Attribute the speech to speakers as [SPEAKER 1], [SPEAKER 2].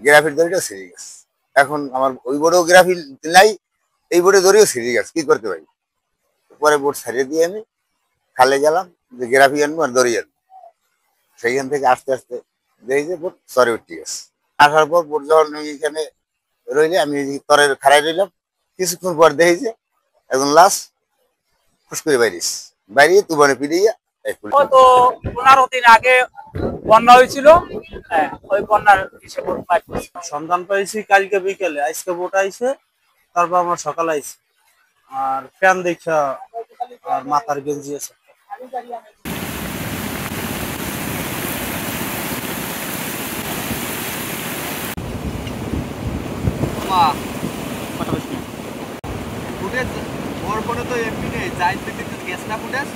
[SPEAKER 1] গ্রাফির দড়িটা ছিঁড়ে গেছে। এখন আমার ওই বোর্ডেও গ্রাফি নাই, এই বোর্ডে দড়িও ছিঁড়ে গেছে, কি করতে পারি? পরে বোর্ড ছাড়িয়ে দিয়ে আমি খালে গেলাম, যে গ্রাফি আনবো আর দড়ি আনবো। সেইখান থেকে আস্তে আস্তে দেখি যে বোর্ড চরে উঠে গেছে। আসার পর বোর্ড যখন এইখানে রইলে আমি তরের খাড়াই রইলাম, কিছুক্ষণ পর দেখি যে একজন লাশ ফুস করে বাইরিস, বাইরিয়ে তুবানে পিড়িয়ে
[SPEAKER 2] তো 15 দিন আগে বন্যা হয়েছিল। হ্যাঁ, ওই বন্যার হিসেবে
[SPEAKER 3] সন্ধান পাইছি কালকে বিকেলে, আজকে বোট আইছে, তারপর আমার সকালে আইছে। আর ফ্যান দেখা আর মাথার গেঞ্জি আছে।
[SPEAKER 4] ফুটেজ ওর ফোনে তো এমনি নেই, যাই গ্যাস না ফুটেজ